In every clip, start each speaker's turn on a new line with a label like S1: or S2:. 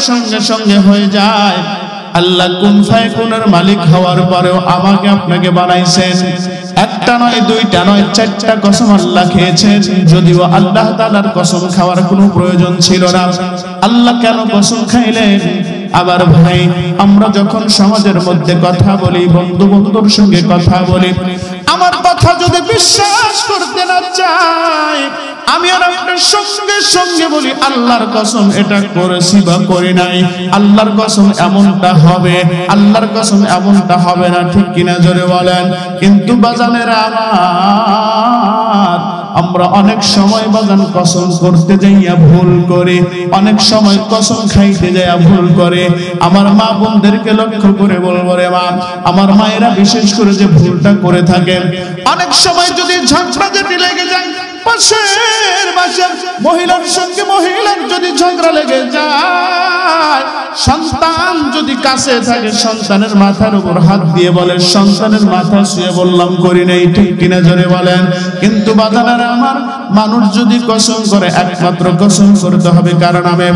S1: সঙ্গে সঙ্গে হয়ে যায়। আল্লাহ কুন ফায়াকুনের মালিক হওয়ার পরেও আমাকে আপনাকে বানাইছেন। একটা নয়, দুইটা নয়, চারটা কসম আল্লাহ খেয়েছেন, যদিও আল্লাহ তাআলার কসম খাওয়ার কোনো প্রয়োজন ছিল না। আল্লাহ কেন কসম খাইলেন? আবার ভাই, আমরা যখন সমাজের মধ্যে কথা বলি, বন্ধু বন্ধুর সঙ্গে কথা বলি, আমার কথা যদি বিশ্বাস করতে না চাই, আমি আর আপনার সঙ্গে সঙ্গে বলি আল্লাহর কসম এটা করেছি বা করি নাই, আল্লাহর কসম এমনটা হবে, আল্লাহর কসম এমনটা হবে না, ঠিক কিনা জোরে বলেন। কিন্তু বাজানেরা আমার, আমরা অনেক সময় বাজান কসম করতে যাইয়া ভুল করে, অনেক সময় কসম খাইতে যাইয়া ভুল করে। আমার মা বোনদেরকে লক্ষ্য করে বলবো রে মা, আমার মায়েরা বিশেষ করে যে ভুলটা করে থাকেন, অনেক সময় যদি ঝগড়াঝাটি লেগে যায়, পাশের বাসার মহিলার সঙ্গে মহিলার যদি ঝগড়া লেগে যায়, সন্তান যদি কাছে থাকে, সন্তানের মাথার উপর হাত দিয়ে বলে, সন্তানের মাথা শুয়ে বললাম করি নাই, ঠিক কিনা জোরে বলেন। কিন্তু বাজানেরা আমার, মানুষ যদি কসম করে, একমাত্র কসম করতে হবে কার নামে?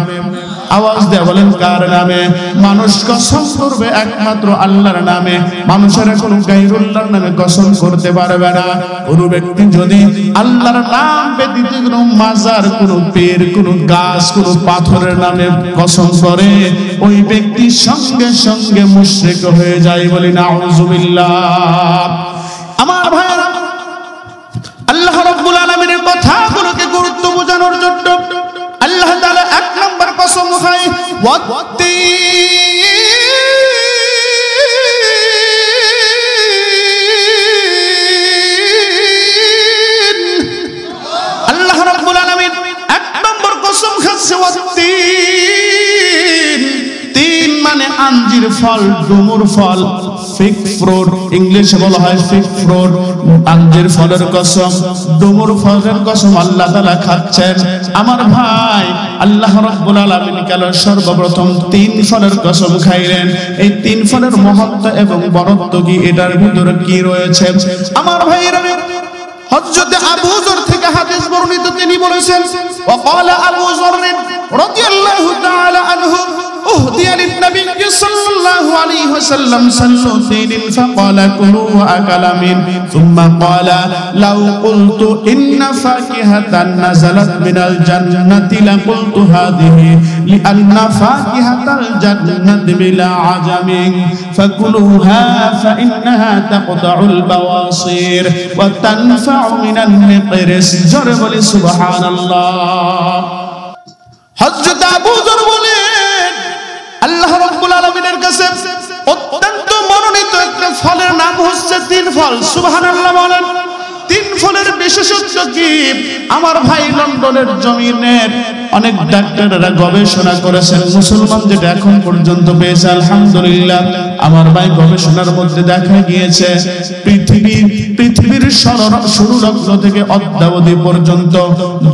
S1: আওয়াজ দিয়ে বলেন কার নামে? মানুষ কসম করবে একমাত্র আল্লাহর নামে। মানুষেরা কোনো গায়রুল্লাহর নামে কসম করতে পারবে না। কোনো ব্যক্তি যদি আল্লাহর নাম ব্যতীত কোনো মাজার, কোনো পীর, কোনো গাছ, কোনো পাথরের নামে কসম করে, ওই ব্যক্তি সঙ্গে সঙ্গে মুশরিক হয়ে যায়। বলি নাউযুবিল্লাহ। আমার ভাইরা, আল্লাহ রাব্বুল আলামিনের কথাগুলোকে গুরুত্ব বোঝানোর জন্য আল্লাহ তাআলা এক নম্বর কসম খায়, আল্লাহ রাব্বুল আলামিন এক নম্বর কসম খাচ্ছে ওয়াত্তিন। তিন মানে আঞ্জির ফল, ডুমুর ফল, ফিগ ফ্রুট, ইংলিশে বলা হয় ফিগ ফ্রুট। আঞ্জির ফলের কসম, ডুমুর ফলের কসম আল্লাহ তাআলা খাচ্ছেন। আমার ভাই, আল্লাহ রাব্বুল আলামিন কেন সর্বপ্রথম তিন ফলের কসম খাইলেন? এই তিন ফলের মহত্ব এবং বরত্ব কি, এটার ভিতরে কি রয়েছে? আমার ভাইরা, হযরত আবু যর থেকে হাদিস বর্ণিত, তিনি বলেছেন, ওয়াকালা আবু যর রাদিয়াল্লাহু তাআলা আনহু أهدي للنبي صلى الله عليه وسلم سلوتين فقال كلوا وأكل منه ثم قال لو قلت إن فاكهة نزلت من الجنة لقلت هذه لأن فاكهة الجنة بلا عجم فكلوها فإنها تقطع البواصير وتنفع من النقرس جرب سبحان الله حضرت أبو ذر আল্লাহ রাব্বুল আলামিনের কাছে অত্যন্ত মনোনীত একটা ফলের নাম হচ্ছে তিন ফল। সুবহানাল্লাহ বলেন। তিন ফলের বিশেষত্ব কি? আমার ভাই, লন্ডনের জমিনের অনেক ডাক্তাররা গবেষণা করেছেন, মুসলমান যেটা এখন পর্যন্ত পেয়েছে আলহামদুলিল্লাহ। আমার ভাই, গবেষণার মধ্যে দেখা গিয়েছে পৃথিবীর শুরু লগ্ন থেকে অদ্যাবধি পর্যন্ত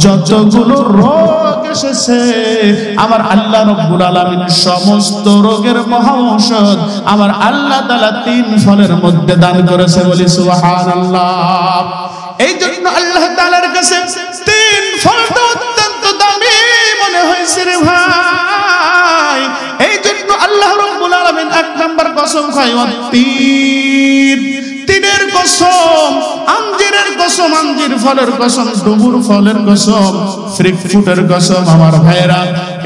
S1: যতগুলো রোগ এসেছে, আমার আল্লাহ রাব্বুল আলামিন সমস্ত রোগের মহা ঔষধ আমার আল্লাহ তাআলা তিন ফলের মধ্যে দান করেছে। বলি সুবহানাল্লাহ। এই জন্য আল্লাহ তাআলার কাছে তিন ফলটা অত্যন্ত দামি মনে হয়েছে রে ভাই। এই জন্য আল্লাহ রাব্বুল আলামিন এক নাম্বার কসম খায়, তিনের কসম, আঞ্জিরের কসম, আঞ্জির ফলের কসম, ডুমুর ফলের কসম, ফিগ ফ্রুটের কসম। আমার ভাইরা,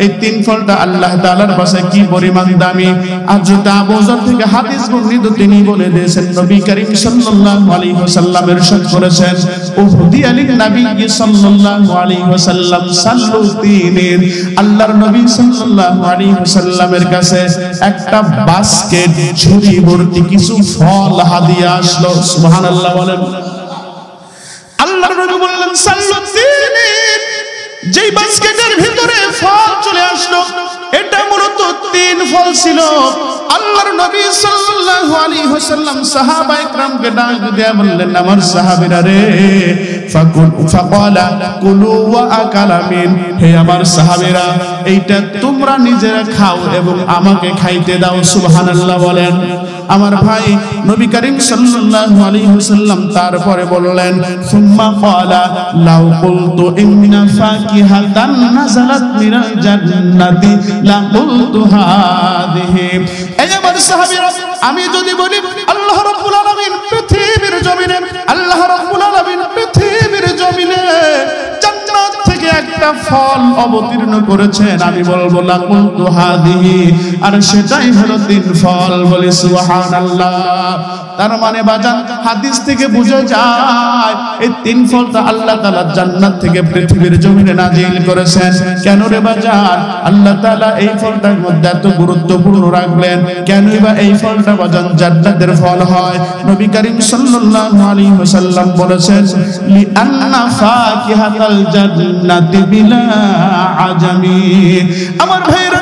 S1: এই তিন ফলটা আল্লাহ তাআলার কাছে কি পরিমাণ দামি। হযরত আবু যর থেকে হাদিস বর্ণিত, তিনি বলে দিয়েছেন, নবী করিম সাল্লাল্লাহু আলাইহি ওয়াসাল্লাম ইরশাদ করেছেন, উহদিয়া লিন নবী সাল্লাল্লাহু আলাইহি ওয়াসাল্লাম সাল্লুতিন। আল্লাহর নবী সাল্লাল্লাহু আলাইহি ওয়াসাল্লামের কাছে একটা বাস্কেট ঝুড়ি ভর্তি কিছু ফল হাদিয়া আসলো। সুবহানাল্লাহ বলেন। আল্লাহর নবী বললেন সাল্লুতিন, যেই বাস্কেটের ভিতরে ফল চলে আসলো, এটা মূলত তিন ফল ছিল। আল্লাহর নবী সাল্লাল্লাহু আলাইহি ওয়াসাল্লাম সাহাবায়ে কেরামকে ডাক দিয়ে বললেন, আমার সাহাবীরা রে, ফাকালা কুলু ওয়া আকালা মিন, হে আমার সাহাবীরা, এইটা তোমরা নিজেরা খাও এবং আমাকে খাইতে দাও। সুবহানাল্লাহ বলেন। আমার ভাই নবী করিম সাল্লাল্লাহু আলাইহি ওয়াসাল্লাম তারপরে বললেন সুম্মা ক্বালা লাউ কুলতু ইন্না ফাকিহাতান নাযালাত মিনাল জান্নাতি লা কুলতু হাদিহি। এই আমার সাহাবীরা, আমি যদি বলি আল্লাহ রাব্বুল আলামিন পৃথিবীর জমিনে, আল্লাহ রাব্বুল আলামিন পৃথিবীর জমিনে জান্নাত থেকে একটা ফল অবতীর্ণ করেছেন, আমি বলবো লা কুলতু হাদিহি, আর সেটাই হলো 3 ফল। বলি সুবহানাল্লাহ। তার মানে বাজান হাদিস থেকে বোঝা যায় এই 3 ফলটা আল্লাহ তাআলা জান্নাত থেকে পৃথিবীর জমিনে নাজিল করেছেন। কেন রে বাজান আল্লাহ তাআলা এই ফলটার মধ্যে এত গুরুত্বপূর্ণ রাখলেন? কেনই বা এই ফলটা বাজান জান্নাতের ফল হয়? নবী করিম সাল্লাল্লাহু আলাইহি ওয়াসাল্লাম বলেছেন লিআন্না ফাকিহাতাল জান্নাতি বিলা আজামি। আমার ভাইরা,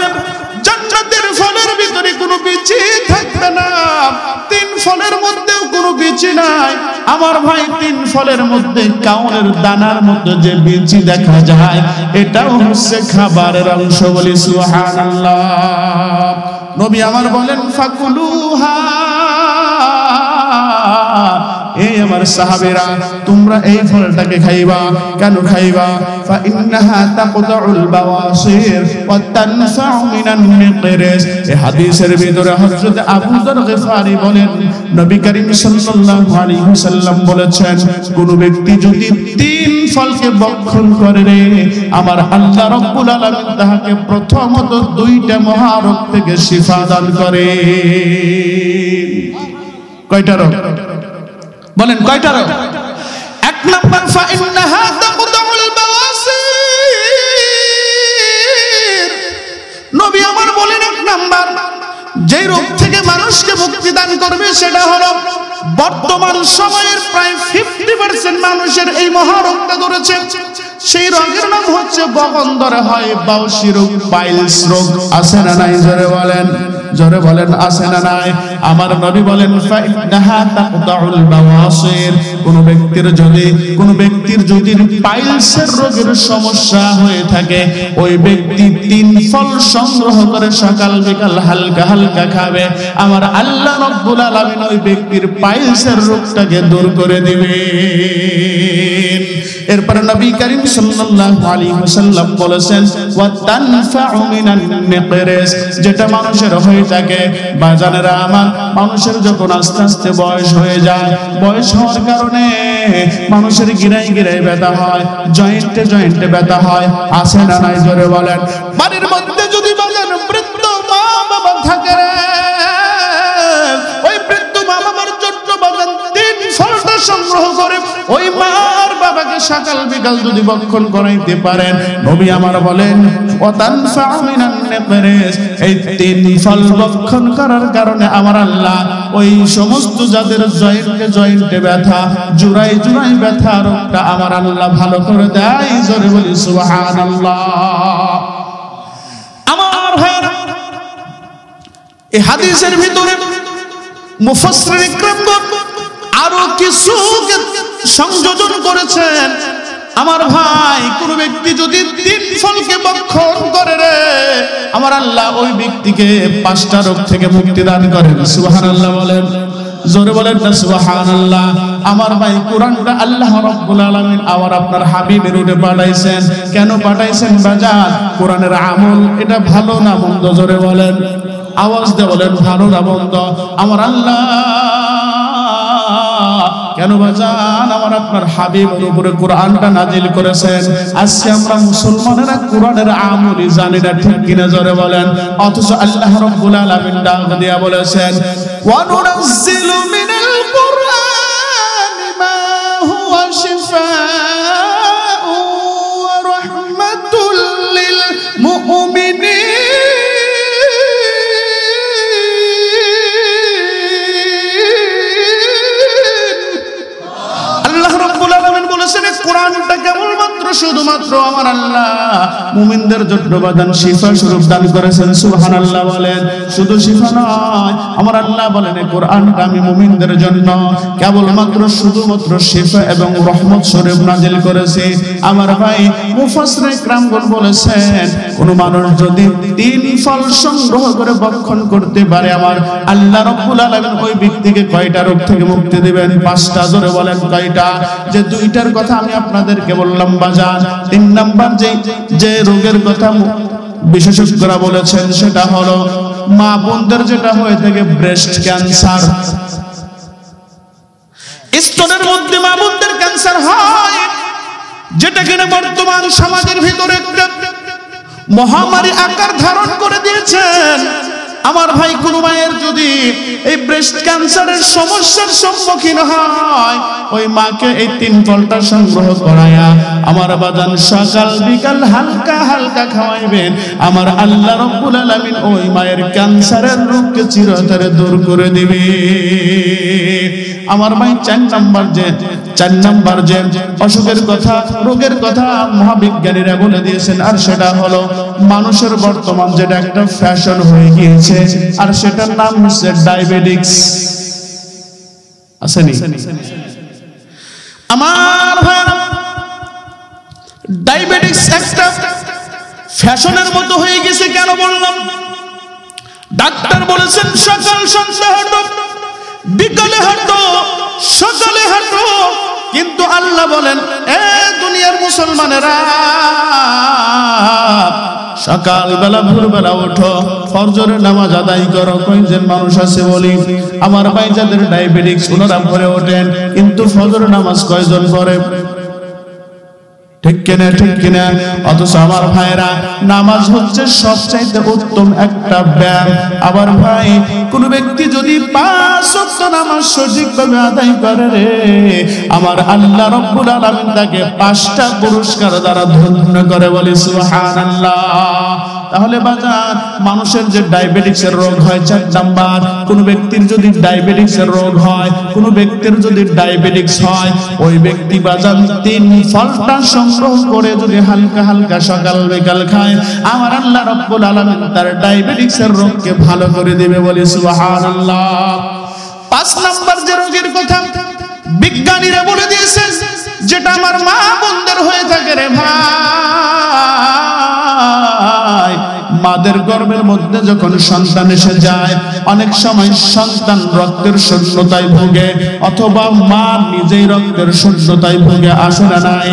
S1: জান্নাতের ফলের ভিতরে কোনো বিচি থাকবে না। 3 ফলের মধ্যেও কোনো বিচি নাই। আমার ভাই 3 ফলের মধ্যে কাউনের দানার মধ্যে যে বিচি দেখা যায়, এটাও হচ্ছে খাবারের অংশ। বলি সুবহানাল্লাহ। নবী আমার বলেন ফাকুলুহা। এই আমার সাহাবীরা, তোমরা এই ফলটাকে খাইবা। কেন খাইবা? ফা ইন্নাহা তাকতাউল বাওয়াসির ওয়া তানফাউ মিনান নিকরিস। এই হাদিসের ভিতরে হযরত আবু যর গিফারি বলেন নবী করিম সাল্লাল্লাহু আলাইহি ওয়াসাল্লাম বলেছেন, কোন ব্যক্তি যদি 3 ফলকে ভক্ষণ করে রে, আমার আল্লাহ রাব্বুল আলামিন তাহাকে প্রথমত 2টা মহারোগ থেকে শিফা দান করে। কয়টা রোগ বলেন? কয়টা রোগ? 1 নাম্বার ফা ইন্নাহা তাকতাউল বাওয়াসির। নবী আমার বলেন 1 নাম্বার যে রোগ থেকে মানুষকে মুক্তি দান করবে সেটা হলো বর্তমান সময়ের প্রায় 50% মানুষের এই মহারোগটা ধরেছে। সেই রোগের নাম হচ্ছে বগন্দরে হয় বাউসি রোগ, পাইলস রোগ। আছে না নাই? জোরে বলেন, জোরে বলেন, আছে না নাই? আমার নবী বলেন ফা ইন্নাহা তাকতাউল বাওয়াসির। কোন ব্যক্তির যদি পাইলসের রোগের সমস্যা হয়ে থাকে, ওই ব্যক্তি 3 ফল সংগ্রহ করে সকাল বিকাল হালকা হালকা খাবে। আমার আল্লাহ রাব্বুল আলামিন ওই ব্যক্তির পাইলসের রোগটাকে দূর করে দিবেন। এরপরে নবী করিম সাল্লাল্লাহু আলাইহি ওয়াসাল্লাম বলেছেন ওয়া তানফাউ মিনান নিকরিস। যেটা মানুষের হয়ে থাকে বাজানেরা আমার, মানুষের যখন আস্তে আস্তে বয়স হয়ে যায়, বয়স হওয়ার কারণে মানুষের গিরায় গিরায় ব্যথা হয়, জয়েন্টে জয়েন্টে ব্যথা হয়। আছে না নাই? জোরে বলেন। বাড়ির মধ্যে যদি বাজান বৃদ্ধ মা বাবা থাকে, ওই বৃদ্ধ মা বাবার জন্য বাজান 3 ফলটা সংগ্রহ করে ওই মার বাবাকে সকাল বিকাল যদি ভক্ষণ করাইতে পারেন, নবী আমার বলেন ওয়া তানফাউ মিনান নিকরিস। এই 3 ফল ভক্ষণ করার কারণে আমার আল্লাহ ওই সমস্ত যাদের জয়েন্টে জয়েন্টে ব্যথা, জোড়ায় জোড়ায় ব্যথা রোগটা আমার আল্লাহ ভালো করে দেয়। জোরে বলি সুবহানাল্লাহ। আমার ভাইরা, এই হাদিসের ভিতরে মুফাসসির ইকরামগণ আরো কিছু সংযোজন করেছেন। আমার ভাই, কোন ব্যক্তি যদি 3 ফলকে ভক্ষণ করে রে, আমার আল্লাহ ওই ব্যক্তিকে 5টা রোগ থেকে মুক্তি দান করেন। সুবহানাল্লাহ বলেন, জোরে বলেন না সুবহানাল্লাহ। আমার ভাই, কোরআনটা আল্লাহ রাব্বুল আলামিন আমার আপনার হাবিবের উপরে পাঠাইছেন। কেন পাঠাইছেন বাজার? কোরআনের আমল এটা ভালো না মন্দ? জোরে বলেন, আওয়াজ দিয়ে বলেন, ভালো না মন্দ? আমার আল্লাহ কেন বাজান আমার আপনার হাবিবের উপরে কোরআনটা নাজিল করেছেন? আজকে আমরা মুসলমানেরা কোরআনের আমলই জানি না, ঠিক কিনা? জোরে বলেন। অথচ আল্লাহ রাব্বুল আলামিন ডাক দিয়া বলেছেন ওয়া নুনাজ্জিলু মিনাল কুরআনি মা হুয়া শিফাa'un ওয়া রাহমাতুল লিল মুমিনিন। কোরআনটা কেবলমাত্র শুধুমাত্র আমার আল্লাহ মুমিনদের জন্য বাদান শিফা স্বরূপ দান করেছেন। সুবহানাল্লাহ বলেন। শুধু শিফা নয়, আমার আল্লাহ বলেন এই কোরআনটা আমি মুমিনদের জন্য কেবলমাত্র শুধুমাত্র শিফা এবং রহমত স্বরূপ নাজিল করেছি। আমার ভাই মুফাসসিরে কিরামগণ বলেছেন, কোন মানুষ যদি 3 ফল সংগ্রহ করে ভক্ষণ করতে পারে, আমার আল্লাহ রাব্বুল আলামিন ওই ব্যক্তিকে কয়টা রোগ থেকে মুক্তি দিবেন? 5টা। জোরে বলেন কয়টা? যে 2টার কথা আমি আপনাদেরকে বললাম বাজান। 3 নাম্বার যে রোগের কথা বিশেষজ্ঞরা বলেছেন সেটা হলো মা বোনদের যেটা হয়ে থাকে ব্রেস্ট ক্যান্সার। স্তনের মধ্যে মা বোনদের ক্যান্সার হয়, যেটা কিনা বর্তমান সমাজের ভিতরে একটা মহামারী আকার ধারণ করে দিয়েছেন। আমার ভাই কোন মায়ের যদি এই ব্রেস্ট ক্যান্সারের সমস্যার সম্মুখীন হয়, ওই মাকে এই 3 ফলটা সংগ্রহ করায়া আমার বাজান সকাল বিকাল হালকা হালকা খাওয়াইবেন। আমার আল্লাহ রাব্বুল আলামিন ওই মায়ের ক্যান্সারের রোগকে চিরতরে দূর করে দিবে। আমার ভাই 4 নাম্বার যে অসুখের কথা, রোগের কথা মহাবিজ্ঞানীরা বলে দিয়েছেন, আর সেটা হলো মানুষের বর্তমান যেটা একটা ফ্যাশন হয়ে গিয়েছে, আর সেটার নাম হচ্ছে ডায়াবেটিস। আসেনি আমার ভাই? ডায়াবেটিস একটা ফ্যাশনের মতো হয়ে গেছে। কেন বললাম? ডাক্তার বলেছেন সকাল সন্ধ্যা হাঁটো, বিকালে হাঁটো, সকালে হাঁটো, কিন্তু আল্লাহ বলেন এ দুনিয়ার মুসলমানেরা সকালবেলা ভোরবেলা ওঠো, ফজরের নামাজ আদায় করো। কয়জন মানুষ আছে বলি আমার ভাই যাদের ডায়াবেটিস, ওনারা ভোরে ওঠেন কিন্তু ফজরের নামাজ কয়জন পড়ে? ঠিক কিনা? ঠিক কিনা? অথচ আমার ভাইরা নামাজ হচ্ছে সবচাইতে উত্তম একটা ব্যায়াম। আবার ভাই কোন ব্যক্তি যদি 5 ওয়াক্ত নামাজ সঠিকভাবে আদায় করে রে, আমার আল্লাহ রাব্বুল আলামিন তাকে 5টা পুরস্কার দ্বারা ধন্য করে। বলি সুবহানাল্লাহ। তাহলে বাজার মানুষের যে ডায়াবেটিসের রোগ হয় 4 নাম্বার, কোন ব্যক্তির যদি ডায়াবেটিসের রোগ হয়, কোন ব্যক্তির যদি ডায়াবেটিস হয়, ওই ব্যক্তি বাজার 3 ফলটা সংগ্রহ করে যদি হালকা হালকা সকাল বিকাল খায়, আমার আল্লাহ রাব্বুল আলামিন তার ডায়াবেটিসের রোগকে ভালো করে দিবে। বলি সুবহানাল্লাহ। 5 নাম্বার যে রোগের কথা বিজ্ঞানীরা বলে দিয়েছেন, যেটা আমার মা বোনদের হয়ে থাকে রে ভাই, মাদের গর্ভের মধ্যে যখন সন্তান এসে যায়, অনেক সময় সন্তান রক্তের শূন্যতায় ভোগে, অথবা মা নিজেই রক্তের শূন্যতায় ভোগে। আসে না নাই?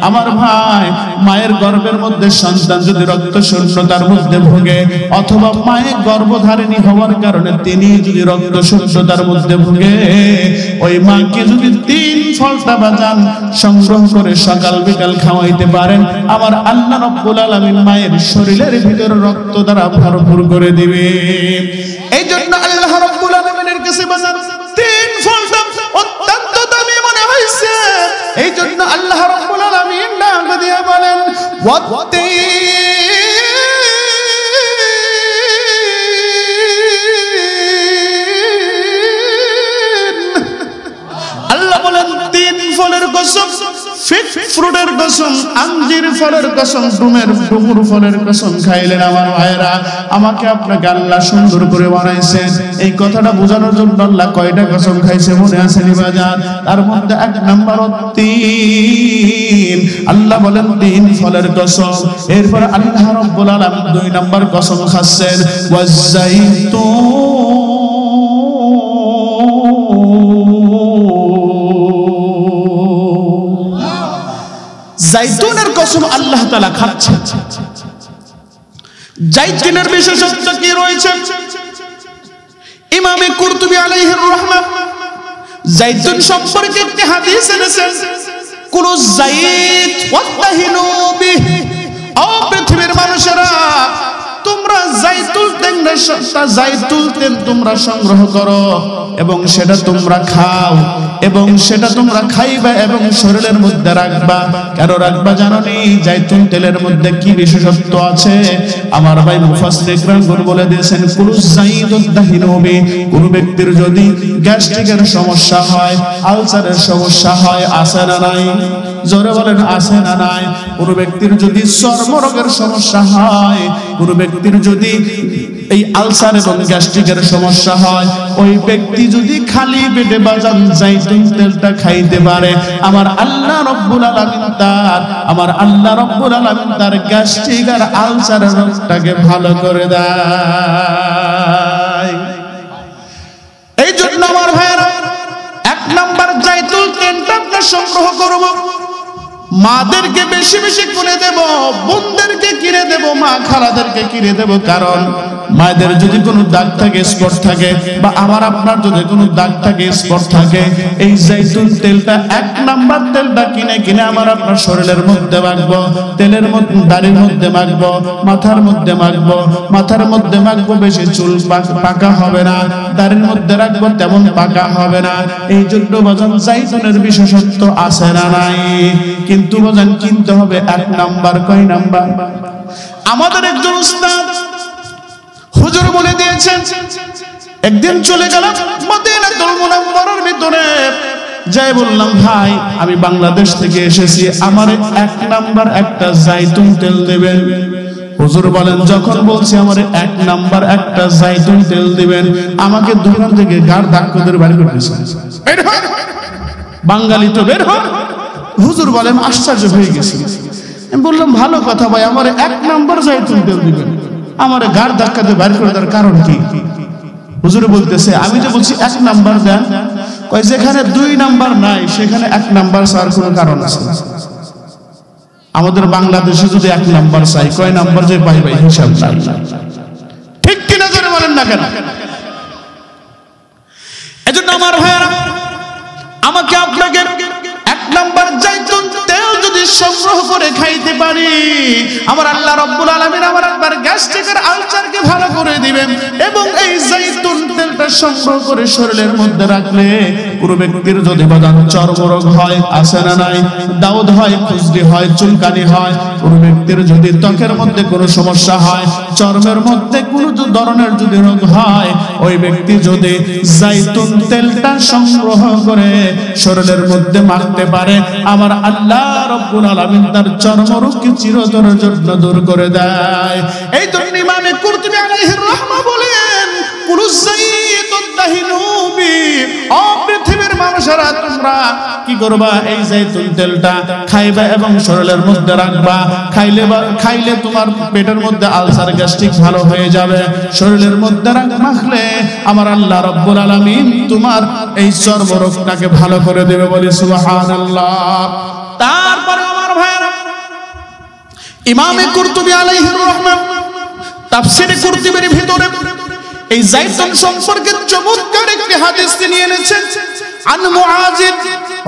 S1: আমার ভাই মায়ের গর্ভের মধ্যে সন্তান যদি রক্ত শূন্যতার মধ্যে ভোগে, অথবা মায়ের গর্ভধারিণী হওয়ার কারণে তিনি যদি রক্ত শূন্যতার মধ্যে ভোগে, ওই মাকে যদি 3 ফলটা বাজান সংগ্রহ করে সকাল বিকাল খাওয়াইতে পারেন, আমার আল্লাহ রাব্বুল আলামিন মায়ের শরীরের ভিতরে রক্ত দ্বারা ভরপুর করে দিবে। এই জন্য আল্লাহ রাব্বুল আলামিনের কাছে বাজান 3 ফলটা অত্যন্ত দামি মনে হয়েছে। এই জন্য আল্লাহ রাব্বুল আলামিন ডাক দিয়ে বলেন আল্লাহ বলেন 3 ফলের কসম, ফিগ ফ্রুটের কসম, আঞ্জির ফলের কসম, ডুমুর ফলের কসম খাইলেন। আমার ভাইরা, আমাকে আপনাকে আল্লাহ সুন্দর করে বানাইছেন। এই কথাটা বোঝানোর জন্য আল্লাহ কয়টা কসম খাইছে মনে আছে নি বাজার? তার মধ্যে 1 নাম্বার 3। আল্লাহ বলেন 3 ফলের কসম। এরপর আল্লাহ রাব্বুল আলামিন 2 নাম্বার কসম খাচ্ছেন, ওয়াজাইতুন। জাইতুনের কসম আল্লাহ তাআলা খাচ্ছেন। জাইতুনের বিশেষত্ব কি রয়েছে? ইমামে কুরতুবী আলাইহির রাহমাহ জাইতুন সম্পর্কে একটি হাদিস এনেছেন, কুলু জাইত ওয়াত্তাহিনু বিহি। ও পৃথিবীর মানুষেরা, তোমরা জাইতুল তেল তোমরা সংগ্রহ করো এবং সেটা তোমরা খাও এবং সেটা তোমরা খাইবা এবং শরীরের মধ্যে রাখবা। কেন রাখবা জানো নি? জাইতুন তেলের মধ্যে কি বিশেষত্ব আছে? আমার ভাই মুফাসসির কিরামগণ বলে দিয়েছেন, কুলু জাইতুন তাহিনু বিহি। কোন ব্যক্তির যদি গ্যাস্ট্রিকের সমস্যা হয়, আলসারের সমস্যা হয়, আছে না নাই? জোরে বলেন আছে না নাই? কোন ব্যক্তির যদি চর্মরোগের সমস্যা হয়, কোন ব্যক্তির যদি এই আলসার এবং গ্যাস্ট্রিকের সমস্যা হয়, ওই ব্যক্তি যদি খালি পেটে বাজান জাইতুন তেলটা খাইতে পারে, আমার আল্লাহ রাব্বুল আলামিন তার গ্যাস্ট্রিক আর আলসারের রোগটাকে ভালো করে দেয়। এই জন্য আমার ভাইরা, এক নাম্বার জাইতুন তেলটা আমরা সংগ্রহ করব, মাদেরকে বেশি বেশি কিনে দেব, বোনদেরকে কিনে দেব, মা খালাদেরকে কিনে দেব। কারণ মায়েদের যদি কোনো দাগ থাকে, স্পট থাকে, বা আমার আপনার যদি কোনো দাগ থাকে, স্পট থাকে, এই জাইতুন তেলটা এক নাম্বার তেলটা কিনে আমার আপনার শরীরের মধ্যে মাখবো, তেলের মধ্যে দাড়ির মধ্যে মাখবো, মাথার মধ্যে মাখবো, বেশি চুল পাকা হবে না, দাড়ির মধ্যে রাখবো তেমন পাকা হবে না। এই জন্য বাজান জাইতুনের বিশেষত্ব আছে না নাই? কিন্তু বাজান কিনতে হবে এক নাম্বার। কয় নাম্বার? আমাদের একজন উস্তাদ হুজুর বলে দিয়েছেন, একদিন চলে গেলাম মদিনাতুল মুনাওয়ারার ভিতরে, যাই বললাম, ভাই আমি বাংলাদেশ থেকে এসেছি, আমার এক নাম্বার একটা জাইতুন তেল দেবেন। হুজুর বলেন, যখন বলছি আমার এক নাম্বার একটা জাইতুন তেল দিবেন, আমাকে দোকান থেকে গাড় ধাক্কা দিয়ে বাড়ি করে দিয়েছে, বাঙালি তো বের হয়। হুজুর বলেন, আশ্চর্য হয়ে গেছে। আমি বললাম, ভালো কথা ভাই, আমার এক নাম্বার জাইতুন তেল দিবেন, আমার গাড় ধাক্কা দিয়ে বাড়ি করে দেওয়ার কারণ কি? হুজুর বলতেছে, আমি যে বলছি এক নাম্বার দেন, কয় যেখানে দুই নাম্বার নাই সেখানে এক নাম্বার চাওয়ার কোনো কারণ আছে? আমাদের বাংলাদেশে যদি এক নাম্বার চাই, কয় নাম্বার যে ভাই ভাই হিসাব নাই। ঠিক কিনা জোরে বলেন না কেন? এজন্য আমার ভাইরা, আমাকে আপনাকে এক নাম্বার জাইতুন তেল যদি সংগ্রহ করে খাইতে পারি, আমার আল্লাহ রাব্বুল আলামিন আমার একবার গ্যাস্ট্রিকের আলসারকে ভালো করে দিবেন। এবং এই জাইতুন তেলটা সংগ্রহ করে শরীরের মধ্যে রাখলে কোন ব্যক্তির যদি বাদান চর্মরোগ হয়, আছে না নাই? দাউদ হয়, খুজলি হয়, চুলকানি হয়, কোন ব্যক্তির যদি ত্বকের মধ্যে কোনো সমস্যা হয়, চর্মের মধ্যে কোনো ধরনের যদি রোগ হয়, ওই ব্যক্তি যদি জাইতুন তেলটা সংগ্রহ করে শরীরের মধ্যে মাখতে পারে, আমার আল্লাহ রাব্বুল আলামিন তার চর্মরোগকে চিরতরের জন্য দূর করে দেয়। এই জন্য ইমামে কুরতুবী আলাইহির রাহমা বলেন, কুলু জাইতুন তাহিনুবি, ও পৃথিবীর মানুষেরা তোমরা কি করবা? এই জাইতুন তেলটা খাইবা এবং শরীরের মধ্যে রাখবা। খাইলে তোমার পেটের মধ্যে আলসার গ্যাস্ট্রিক ভালো হয়ে যাবে। শরীরের মধ্যে মাখলে আমার আল্লাহ রাব্বুল আলামিন তোমার এই চর্মরোগটাকে ভালো করে দেবে। বলি সুবহানাল্লাহ। তারপরে আমার ভাইরা, ইমামে কুরতুবী আলাইহির রাহমা তাফসীরে কুরতুবীর ভিতরে এই জাইতুন সম্পর্কে চমৎকার একটি হাদিস নিয়ে এনেছেন। আন মুআয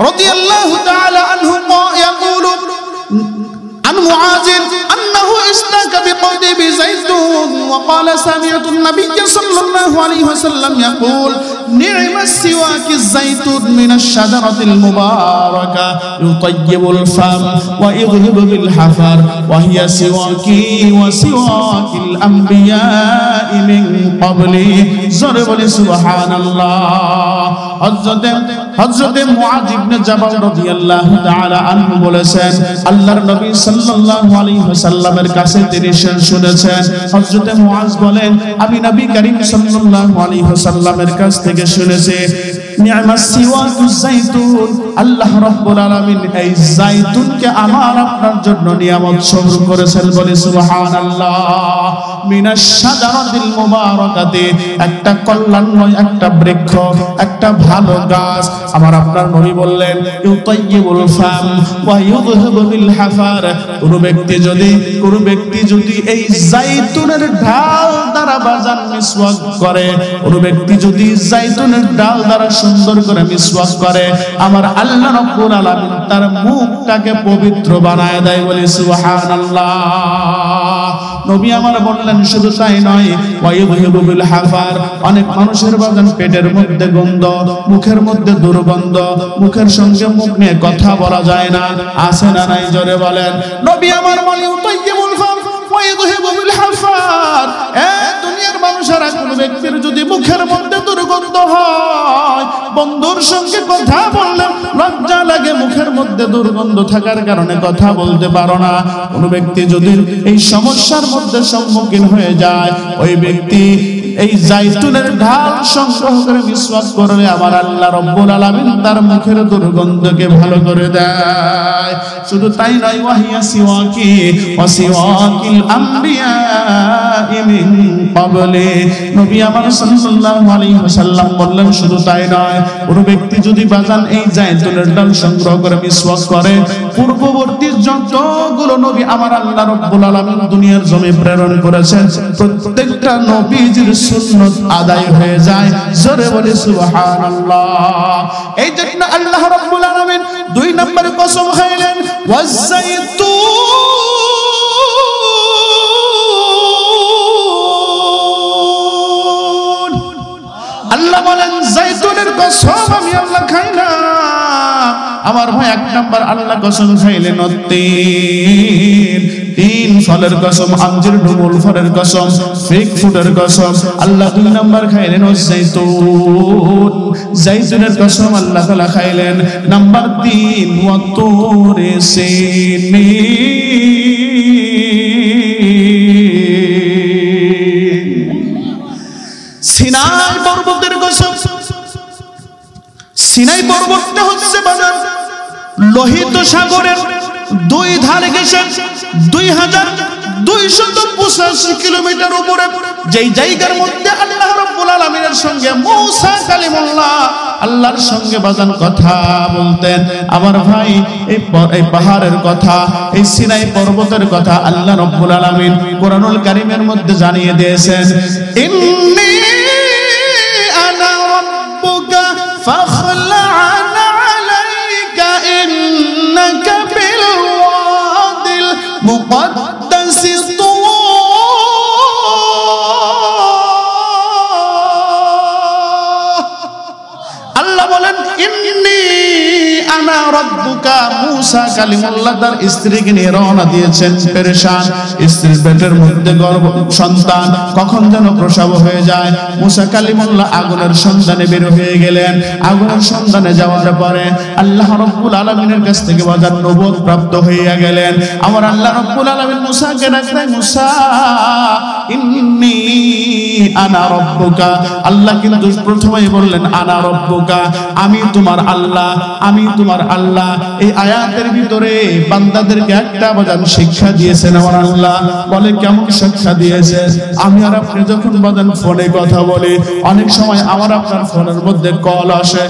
S1: রাদিয়াল্লাহু তাআলা আনহু ইয়াকুলু, عن معاذ أنه استاك بقدم زيتون وقال سمعت النبي صلى الله عليه وسلم يقول نعم السواك الزيتون من الشجرة المباركة يطيب الفم ويذهب بالحفر وهي سواكي وسواك الأنبياء من قبلي ضرب سبحان الله হযরত মুআয ইবনে জাবাল রাদিয়াল্লাহু তাআলা আনহু বলেছেন, আল্লাহর নবী সাল্লাল্লাহু আলাইহি ওয়াসাল্লামের কাছে তিনি শুনেছেন। হযরত মুআয বলেন, আমি নবী করিম সাল্লাল্লাহু আলাইহি ওয়াসাল্লামের কাছ থেকে শুনেছি, নি'মাস সিওয়াকুজ জাইতুন, আল্লাহ রাব্বুল আলামিন এই জাইতুনকে আমার আপনার জন্য নিয়ামত স্বরূপ করেছেন। বলি সুবহানাল্লাহ। মিনাশ শাজারাতিল মুবারাকাতি, একটা কল্যাণময় একটা বৃক্ষ, একটা ভালো গাছ। আমার আপনার নবী বললেন, ইউতাইয়িবুল ফাম ওয়া ইউযহিবু বিল হাফার, কোন ব্যক্তি যদি এই জাইতুনের ডাল দ্বারা বাজান মিসওয়াক করে, কোন ব্যক্তি যদি জাইতুনের ডাল দ্বারা সুন্দর করে মিসওয়াক করে, আমার আল্লাহ রাব্বুল আলামিন তার মুখটাকে পবিত্র বানায় দেয়। বলি সুবহানাল্লাহ। নবী আমার বললেন, শুধু তাই নয়, ওয়াইযহিবু বিল হাফার, অনেক মানুষের বাজান পেটের মধ্যে গন্ধ, মুখের মধ্যে দুর্গন্ধ, মুখের সঙ্গে মুখ নিয়ে কথা বলা যায় না, আছে না নাই? জোরে বলেন। নবী আমার বলে, ওয়াইযহিবুল ফাম, ওয়াইযহিবু বিল হাফাত। দুনিয়ার মানুষেরা কোনো ব্যক্তির যদি মুখের মধ্যে দুর্গন্ধ হয়, বন্ধুর সঙ্গে কথা বললে লজ্জা লাগে, মুখের মধ্যে দুর্গন্ধ থাকার কারণে কথা বলতে পারো না। কোনো ব্যক্তি যদি এই সমস্যার মধ্যে সম্মুখীন হয়ে যায়, ওই ব্যক্তি এই জাইতুনের ঢাল সংগ্রহ করে মিসওয়াক করলে আমার আল্লাহ রাব্বুল আলামিন তার মুখের দুর্গন্ধকে ভালো করে দেয়। শুধু তাই নয়, ওয়াহিয়া সিওয়াকি ওয়া সিওয়াকিল আমবিয়া মিন ক্বাবলি। নবী আমার সাল্লাল্লাহু আলাইহি ওয়াসাল্লাম বললেন, শুধু তাই নয়, কোন ব্যক্তি যদি বাজান এই জাইতুনের ডাল সংগ্রহ করে মিসওয়াক করে, পূর্ববর্তী যতগুলো নবী আমার আল্লাহ রাব্বুল আলামিন দুনিয়ার জমি প্রেরণ করেছেন, প্রত্যেকটা নবীজির সুন্নাত আদায় হয়ে যায়। জোরে বলি সুবহানাল্লাহ। এই জন্য আল্লাহ রাব্বুল আলামিন 2 নম্বরে কসম খাইলেন, ওয়াজ-জাইতুন। আল্লাহ বলেন জাইতুনের কসম আমি আল্লাহ খাই না। আমার ভাই 1 নম্বর আল্লাহ কসম খাইলেন তিন ফলের কসম, আঞ্জির ডুমুর ফলের কসম, ফিগ ফ্রুটের কসম। আল্লাহ 2 নম্বর খাইলেন জাইতুন, জাইতুনের কসম আল্লাহ তাআলা খাইলেন। নাম্বার 3 ওয়াতুরে সিনিন, সিনাই পর্বতের কসম। সিনাই পর্বতটা হচ্ছে বাজার লোহিত সাগরের 2 ধারে গেছেন 2285 কিলোমিটার উপরে, যেই জায়গার মধ্যে আল্লাহ রাব্বুল আলামিনের সঙ্গে মূসা কালিমুল্লাহ আল্লাহর সঙ্গে বাজান কথা বলতেন। আমার ভাই এই পাহাড়ের কথা, এই সিনাই পর্বতের কথা আল্লাহ রাব্বুল আলামিন কোরআনুল কারীমের মধ্যে জানিয়ে দিয়েছেন, ইন্নী আনা রাব্বুকা ফাখলা'ন আলাইকা ইন্নাকা বিল ওয়াদিল মুকদ্দাস তুওয়া। আল্লাহ বলেন ইন্নী আনা রাব্বুকা। মূসা কালিমুল্লাহ তার স্ত্রীকে নিয়ে রওনা দিয়েছেন পেরেশান। স্ত্রীর পেটের মধ্যে গর্ভ সন্তান, কখন যেন প্রসব হয়ে যায়। মূসা কালিমুল্লাহ আগুনের সন্ধানে বের হয়ে গেলেন। আগুনের সন্ধানে যাওয়ার পরে আল্লাহ রাব্বুল আলামিনের কাছ থেকে বাজার নবুয়ত প্রাপ্ত হইয়া গেলেন। আমার আল্লাহ রাব্বুল আলামিন মূসাকে ডাকলেন, মূসা ইন্নী আনা রাব্বুকা। আল্লাহ কিন্তু প্রথমেই বললেন আনা রাব্বুকা, আমি তোমার আল্লাহ, আমি তোমার আল্লাহ। এই আয়াতের ভিতরে বান্দাদেরকে একটা বাজান শিক্ষা দিয়েছেন আমার আল্লাহ। বলে কেমন শিক্ষা দিয়েছে? আমি আর আপনি যখন বাজান ফোনে কথা বলি, অনেক সময় আমার আপনার ফোনের মধ্যে কল আসে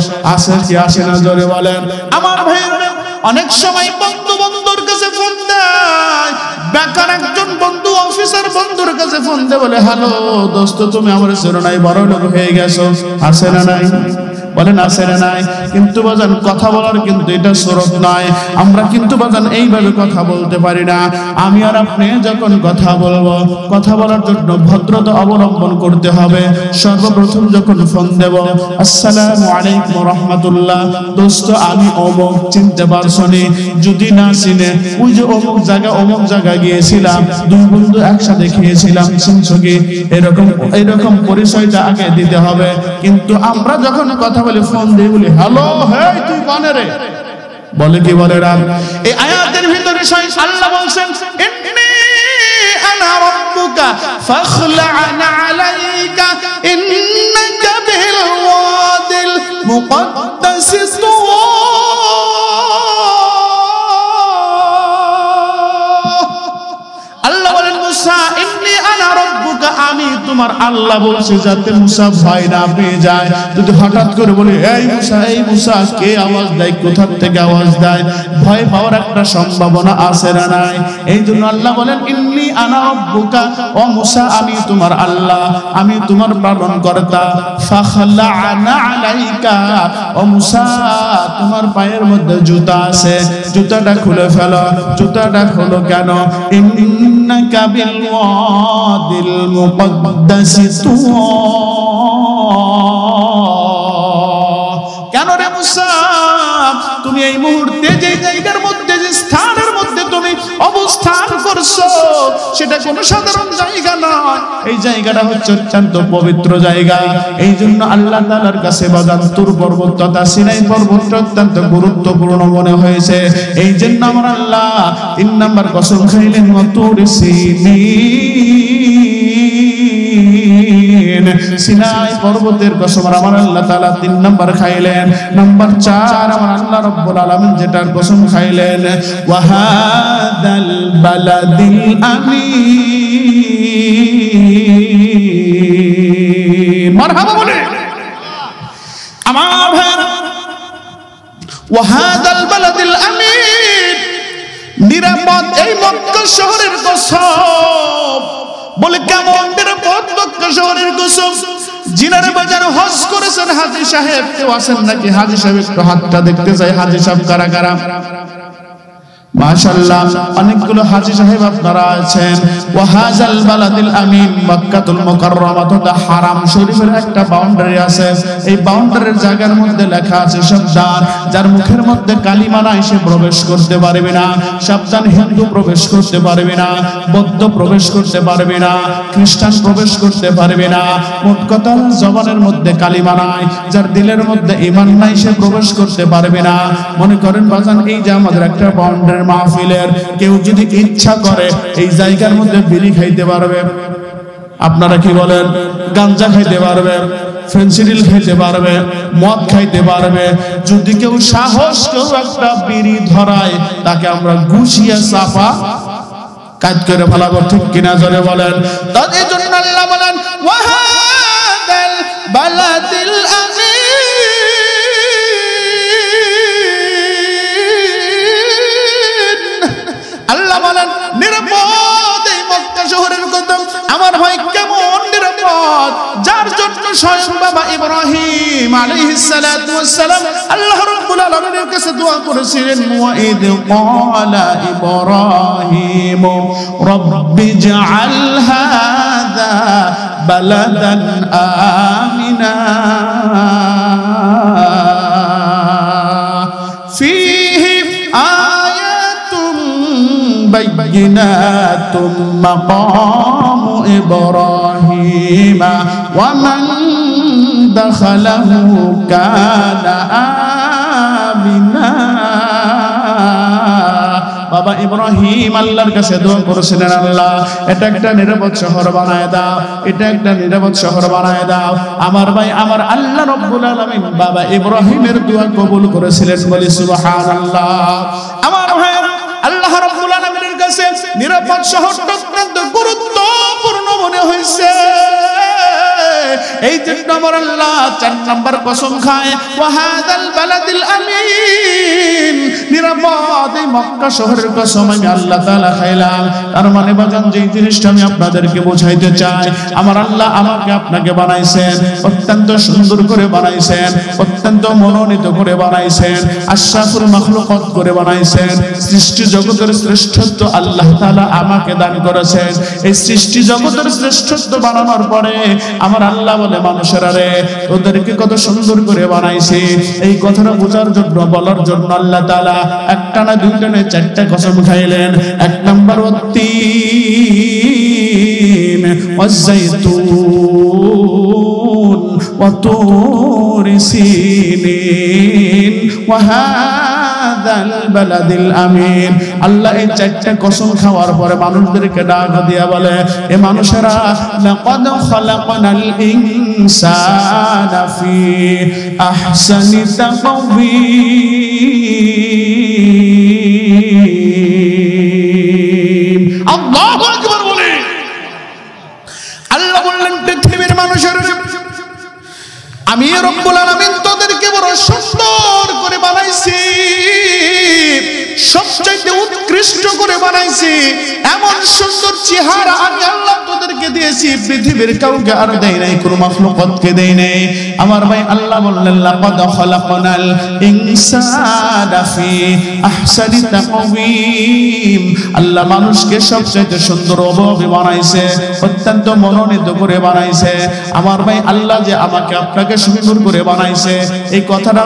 S1: কি আসে না? জোরে বলেন। আমার ভাইয়েরা অনেক সময় বন্ধুর কাছে ফোন দেয়, বেকার একজন বন্ধু অফিসার বন্ধুর কাছে ফোন দেয়, বলে হ্যালো দোস্ত, তুমি আমার চেনো নাই, বড় লোক হয়ে গেছো। আসে না নাই? বলেন আসে না নাই? কিন্তু বাজান কথা বলার কিন্তু এটা সুরত নয়। আমরা কিন্তু বাজান এইভাবে কথা বলতে পারি না। আমি আর আপনি যখন কথা বলবো, কথা বলার জন্য ভদ্রতা অবলম্বন করতে হবে। সর্বপ্রথম যখন ফোন দেব, আসসালামু আলাইকুম রাহমাতুল্লাহ, দোস্ত আমি অমুক, চিনতে পারছো নি? যদি না চিনে, ওই যে অমুক জায়গা গিয়েছিলাম, 2 বন্ধু একসাথে খেয়েছিলাম, শুনছো কি? এরকম পরিচয়টা আগে দিতে হবে। কিন্তু আমরা যখন কথা বলে ফোন দিয়ে বলি হ্যালো, হেই তুই কানে রে, বলে কি বলে রাম। এই আয়াতের ভিতরে আল্লাহ বলছেন ইন্নী আনা রাব্বুকা ফাখলা'ন আলাইকা ইন্নাকা বিল ওয়াদিল মুকদ্দাস তুওয়া। আল্লাহ বলেন মূসা ইন্নী আনা রাব্বুকা, আমি তোমার আল্লাহ বলছে, যাতে মূসা ভয় না পেয়ে যায়। যদি হঠাৎ করে বলি এই মূসা, কে আওয়াজ দেয়, কোথা থেকে আওয়াজ দেয়, ভয় পাওয়ার একটা সম্ভাবনা আছে না নাই? এই জন্য আল্লাহ বলেন ইন্নী আনা রাব্বুকা, ও মূসা আমি তোমার আল্লাহ, আমি তোমার পালনকর্তা। ফাখলা'ন আলাইকা, ও মূসা তোমার পায়ের মধ্যে জুতা আছে, জুতাটা খুলে ফেলো। জুতাটা খোলো কেন? ইন্নাকা বিল ওয়াদিল মুকদ্দাস তুওয়া। কেন রে মূসা, তুমি এই মুহূর্তে যে জায়গার মধ্যে, যে স্থানের মধ্যে তুমি অবস্থান করছো, সেটা কোনো সাধারণ জায়গা নয়, এই জায়গাটা হচ্ছে অত্যন্ত পবিত্র জায়গা। এই জন্য আল্লাহ তাআলার কাছে বাজান তুর পর্বত তথা সিনাই পর্বত অত্যন্ত গুরুত্বপূর্ণ মনে হয়েছে। এই জন্য আমার আল্লাহ 3 নাম্বার কসম খাইলেন তুর সিনিন, সিনাই পর্বতের কসম আমার আল্লাহ তাআলা 3 নাম্বার খাইলেন। নাম্বার 4 আমার আল্লাহ রাব্বুল আলামিন যেটার কসম খাইলেন ওয়া হাদাল বালাদিল আমিন। মারহাবা বলে আমার ভাইরা, ওয়া হাদাল বালাদিল আমিন, নিরাপদ এই মক্কা শহরের কসম। বলে কেমন নিরাপদ মক্কা শহরের কসম? জিনারে বাজার হজ করেছেন হাজী সাহেব, কেউ আছেন নাকি? হাজী সাহেব একটু হাতটা দেখতে চাই। হাজী সাহেব কারা কারা? মাশাআল্লাহ, অনেকগুলো হাজী সাহেব আপনারা আছেন। ওয়া হাযাল বালাদিল আমিন, মক্কাতুল মুকাররমা তথা হারাম শরীফের একটা বাউন্ডারি আছে। এই বাউন্ডারির জায়গার মধ্যে লেখা আছে সাবধান, যার মুখের মধ্যে কালিমা নাই সে প্রবেশ করতে পারবে না। সাবধান, হিন্দু প্রবেশ করতে পারবে না, বৌদ্ধ প্রবেশ করতে পারবে না, খ্রিস্টান প্রবেশ করতে পারবে না। মোট কথা জবানের মধ্যে কালিমা নাই, যার দিলের মধ্যে ঈমান নাই সে প্রবেশ করতে পারবে না। মনে করেন বাজান, এই যে আমাদের একটা বাউন্ডারি মাহফিলের, কেউ যদি ইচ্ছা করে এই জায়গার মধ্যে বিড়ি খাইতে পারবে, আপনারা কি বলেন? গাঞ্জা খাইতে পারবে, ফেন্সিডিল খাইতে পারবে, মদ খাইতে পারবে। যদি কেউ সাহস কেউ একটা বিড়ি ধরায়, তাকে আমরা গুছিয়ে চাপা কাজ করে ফেলাবো। ঠিক কিনা জোরে বলেন? তাদের জন্য আল্লাহ বলেন ওয়া হাদাল বালাদিল আমিন, আল্লাহ বলেন নিরাপদ এই মক্কা শহরের কথা। আমার ভাই কেমন নিরাপদ? যার জন্য স্বয়ং বাবা ইব্রাহিম আলাইহিস সালাতু ওয়াস সালাম আল্লাহ রাব্বুল আলামিনের কাছে দোয়া করেছিলেন। ওয়া ইদ ক্বালা ইব্রাহিম রাব্বি জাআল হাযা বালাদান আমিনা ফীহি بينات مقام إبراهيم ومن دخله كان آمنا। বাবা ইব্রাহিম আল্লাহর কাছে দোয়া করেছিলেন, আল্লাহ এটা একটা নিরাপদ শহর বানায় দাও, এটা একটা নিরাপদ শহর বানায় দাও। আমার ভাই আমার আল্লাহ রাব্বুল আলামিন বাবা ইব্রাহিমের দোয়া কবুল করেছিলেন, বলি সুবহানাল্লাহ। আমার ভাই আল্লাহ রাব্বুল আলামিনের কাছে নিরাপদ শহরটা অত্যন্ত গুরুত্বপূর্ণ মনে হয়েছে। এই জন্য আমার আল্লাহ 4 নাম্বার কসম খায় ওয়া হাযাল বালাদিল আমিন, নিরাপদ এই মক্কা শহরের কসম আমি আল্লাহ তাআলা খাইলাম। তার মানে বাজান যেই জিনিসটা আমি আপনাদেরকে বোঝাইতে চাই, আমার আল্লাহ আমাকে আপনাকে বানাইছেন, অত্যন্ত সুন্দর করে বানাইছেন, অত্যন্ত মনোনীত করে বানাইছেন, আশরাফুল মাখলুকাত করে বানাইছেন। সৃষ্টি জগতের শ্রেষ্ঠত্ব আল্লাহ তাআলা আমাকে দান করেছেন। এই সৃষ্টি জগতের শ্রেষ্ঠত্ব বানানোর পরে আমার আল্লাহ বলে মানুষেরা রে ওদেরকে কত সুন্দর করে বানাইছে। এই কথাটা বোঝার জন্য বলার জন্য আল্লাহ তাআলা একটা না দুইটা না 4টা কসম খাইলেন। 1 নাম্বার ওয়াত্তিন ওয়াজ্জাইতুন ওয়া তুরি সিনিন ওয়া হাযাল বালাদিল আমিন। আল্লাহ এই 4টা কসম খাওয়ার পরে মানুষদেরকে ডাক দিয়া বলে, এ মানুষেরা লাকাদ খালাকনাল ইনসানা ফি আহসানি তাকওয়িম। আল্লাহু আকবার বলে আল্লাহ বললেন পৃথিবীর মানুষের আমি রব্বুল আলামিন তোদেরকে বড় সুন্দর করে বানাইছি, সবচেয়ে উৎকৃষ্ট করে বানাইছি। এমন সুন্দর চেহারা আমি আল্লাহ তোদেরকে দিয়েছি, পৃথিবীর কাউকে আর দেই নাই, কোন মাখলুকাতকে দেই নাই। আমার ভাই আল্লাহ বললেন লাকাদ খালাকনাল ইনসানা ফি আহসানি তাকওয়িম। আল্লাহ মানুষকে সবচেয়ে সুন্দরভাবে বানাইছে, অত্যন্ত মনোনীত করে বানাইছে। আমার ভাই আল্লাহ যে আমাকে আপনাকে সুন্দর করে বানাইছে, এই কথাটা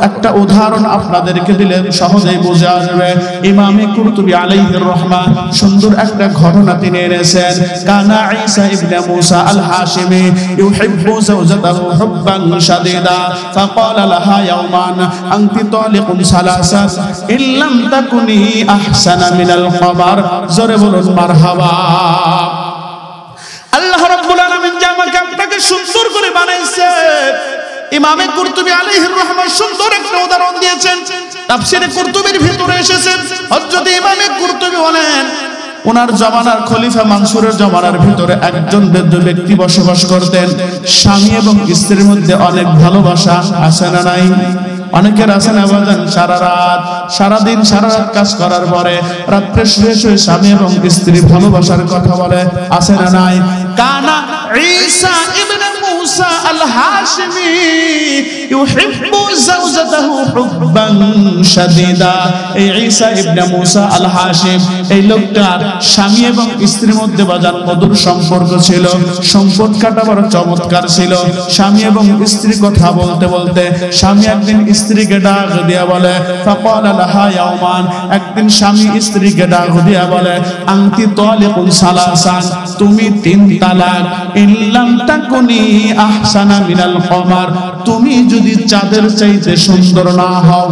S1: একটা উদাহরণ আপনাদেরকে দিলে সহজেই বোঝা যাবে। ইমামে কুরতুবী আলাইহির রহমান সুন্দর একটা ঘটনা তিনি এনেছেন। কানা ঈসা ইবনে মুসা আল হাশিমি ইউহিব্বু যাওজাতাহু হুব্বান শাদীদা ফাকালা লাহা ইয়াওমান আনতি তালিকুন সালাসা ইল্লাম তাকুনি আহসানা মিনাল কমার। জোরে বলুন মারহাবা। আল্লাহ রাব্বুল আলামিন যে আমাকে আপনাকে সুন্দর করে বানাইছে, ইমামে কুরতুবী আলাইহির রহমান সুন্দর একটা উদাহরণ দিয়েছেন। তাফসীরে কুরতুবীর ভিতরে এসেছে, হযরত ইমামে কুরতুবী বলেন ওনার জমানার খলিফা মানসুরের জমানার ভিতরে একজন বৃদ্ধ ব্যক্তি বসবাস করতেন। স্বামী এবং স্ত্রীর মধ্যে অনেক ভালোবাসা আছে না নাই? অনেকের আছে না বাজান? সারা রাত সারাদিন সারা রাত কাজ করার পরে রাত্রে শুয়ে শুয়ে স্বামী এবং স্ত্রী ভালোবাসার কথা বলে, আছে না নাই? কানা ঈসা ইবনে মুসা আল হাশিমি ইউহিব্বু যাওজাতাহু হুব্বান শাদীদা। এই ঈসা ইবনে মুসা আল হাশিম এই লোকটার স্বামী এবং স্ত্রীর মধ্যে বাজান মধুর সম্পর্ক ছিল। সম্পর্কটা বড় চমৎকার ছিল। স্বামী এবং স্ত্রী কথা বলতে বলতে স্বামী একদিন স্ত্রীকে ডাক দিয়া বলে, ফাকালা লাহা ইয়াওমান, একদিন স্বামী স্ত্রীকে ডাক দিয়া বলে, আনতি তালিকুন সালাসান, তুমি 3 তালাক, ইল্লাম তাকুনি আহসানা মিনাল কমার, তুমি যদি চাঁদের চাইতে সুন্দর না হও।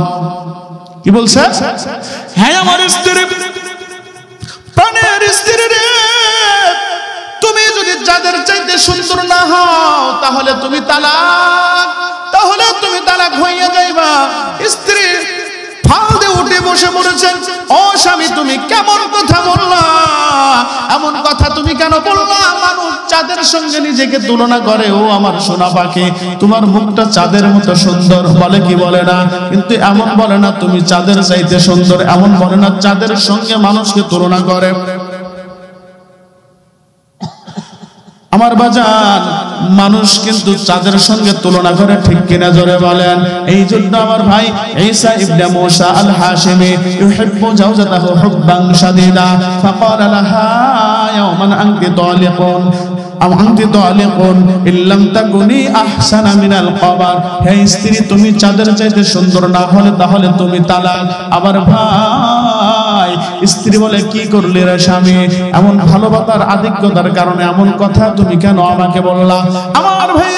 S1: কি বলছে? হ্যাঁ আমার স্ত্রী, প্রাণের স্ত্রী রে, তুমি যদি চাঁদের চাইতে সুন্দর না হও তাহলে তুমি তালাক, তাহলে তুমি তালাক হইয়া যাইবা। স্ত্রী ফাঁদে উঠে বসে পড়েছেন, ও স্বামী তুমি কেমন কথা বললা, এমন কথা তুমি কেন বললা? মানুষ চাঁদের সঙ্গে নিজেকে তুলনা করে। ও আমার সোনা পাখি, তোমার মুখটা চাঁদের মতো সুন্দর, বলে কি বলে না? কিন্তু এমন বলে না তুমি চাঁদের চাইতে সুন্দর, এমন বলে না চাঁদের সঙ্গে মানুষকে তুলনা করে। আমার বাজান, মানুষ কিন্তু চাঁদের সঙ্গে তুলনা করে, ঠিক কিনা জোরে বলেন? এই জন্য আমার ভাই ঈসা ইবনে মুসা আল হাশিমি ইউহিব্বু যাওজাতাহু হুব্বান শাদীদা ফাকালা লাহা ইয়াওমান আনতি তালিকুন আও আনতি তালিকুন ইল্লাম তাকুনি আহসানা মিনাল কমার। হে স্ত্রী, তুমি চাঁদের চাইতে সুন্দর না হলে তাহলে তুমি তালাক। আবার ভাই স্ত্রী বলে, কি করলি রে স্বামী, এমন ভালোবাসার আধিক্যতার কারণে এমন কথা তুমি কেন আমাকে বললা? আমার ভাই